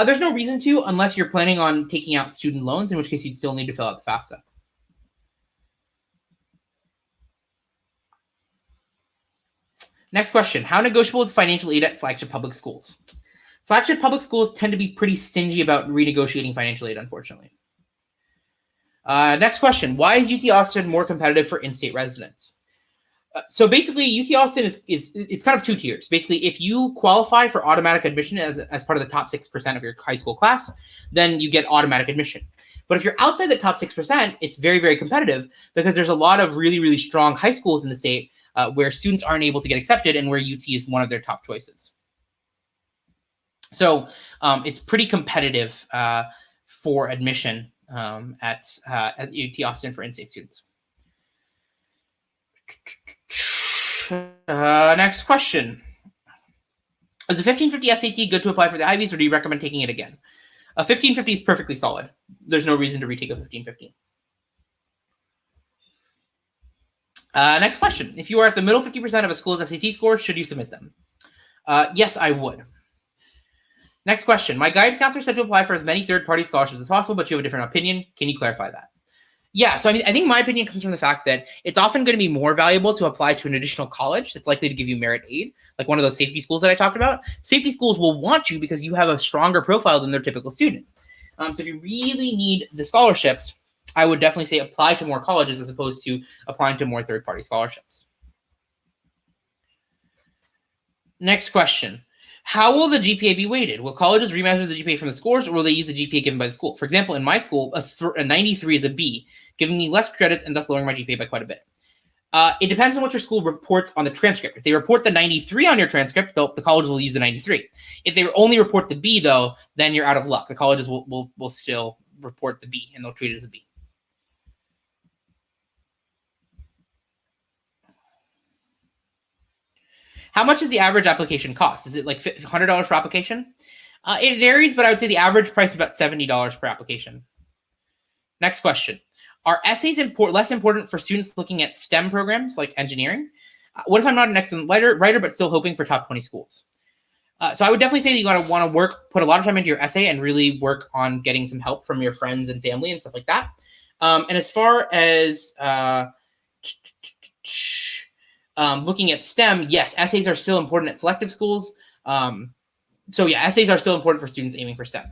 There's no reason to, unless you're planning on taking out student loans, in which case you'd still need to fill out the FAFSA. Next question. How negotiable is financial aid at flagship public schools? Flagship public schools tend to be pretty stingy about renegotiating financial aid, unfortunately. Next question. Why is UT Austin more competitive for in-state residents? So basically, UT Austin it's kind of 2 tiers. Basically, if you qualify for automatic admission as part of the top 6% of your high school class, then you get automatic admission. But if you're outside the top 6%, it's very, very competitive because there's a lot of really, really strong high schools in the state where students aren't able to get accepted and where UT is one of their top choices. So it's pretty competitive for admission at UT Austin for in-state students. Next question. Is a 1550 SAT good to apply for the Ivies, or do you recommend taking it again? A 1550 is perfectly solid. There's no reason to retake a 1550. Next question. If you are at the middle 50% of a school's SAT score, should you submit them? Yes, I would. Next question. My guidance counselor said to apply for as many third-party scholarships as possible, but you have a different opinion. Can you clarify that? Yeah, so I think my opinion comes from the fact that it's often going to be more valuable to apply to an additional college that's likely to give you merit aid, like one of those safety schools that I talked about. Safety schools will want you because you have a stronger profile than their typical student. So if you really need the scholarships, I would definitely say apply to more colleges as opposed to applying to more third-party scholarships. Next question. How will the GPA be weighted? Will colleges remeasure the GPA from the scores, or will they use the GPA given by the school? For example, in my school, a 93 is a B, giving me less credits and thus lowering my GPA by quite a bit. It depends on what your school reports on the transcript. If they report the 93 on your transcript, the colleges will use the 93. If they only report the B, though, then you're out of luck. The colleges will still report the B, and they'll treat it as a B. How much does the average application cost? Is it like $100 per application? It varies, but I would say the average price is about $70 per application. Next question. Are essays less important for students looking at STEM programs like engineering? What if I'm not an excellent writer, but still hoping for top 20 schools? So I would definitely say that you gotta want to put a lot of time into your essay and really work on getting some help from your friends and family and stuff like that. And as far as looking at STEM, yes, essays are still important at selective schools. So yeah, essays are still important for students aiming for STEM.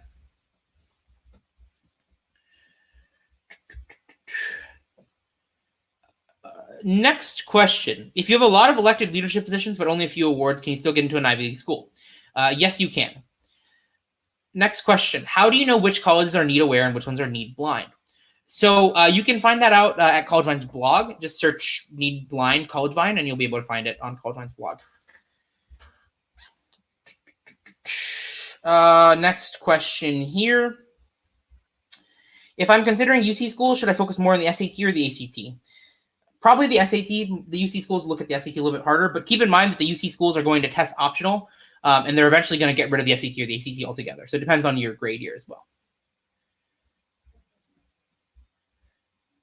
Next question. If you have a lot of elected leadership positions, but only a few awards, can you still get into an Ivy League school? Yes, you can. Next question. How do you know which colleges are need aware and which ones are need blind? So you can find that out at CollegeVine's blog. Just search need blind CollegeVine and you'll be able to find it on CollegeVine's blog. Next question here. If I'm considering UC schools, should I focus more on the SAT or the ACT? Probably the SAT. The UC schools look at the SAT a little bit harder, but keep in mind that the UC schools are going to test optional, and they're eventually going to get rid of the SAT or the ACT altogether. So it depends on your grade year as well.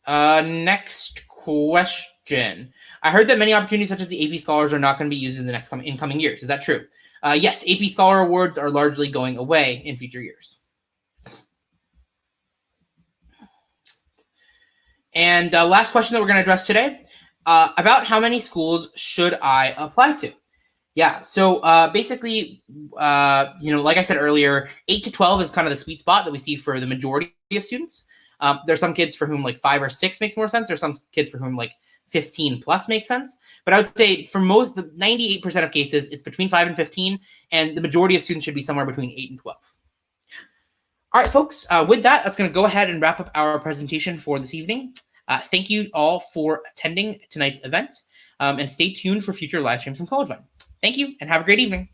Next question. I heard that many opportunities such as the AP Scholars are not going to be used in the next incoming years. Is that true? Yes, AP Scholar Awards are largely going away in future years. And last question that we're going to address today, about how many schools should I apply to? Yeah, so basically, like I said earlier, 8 to 12 is kind of the sweet spot that we see for the majority of students. There's some kids for whom like 5 or 6 makes more sense. There's some kids for whom like 15 plus makes sense. But I would say for 98% of cases, it's between 5 and 15, and the majority of students should be somewhere between 8 and 12. All right, folks, with that, that's going to go ahead and wrap up our presentation for this evening. Thank you all for attending tonight's event, and stay tuned for future live streams from CollegeVine. Thank you, and have a great evening.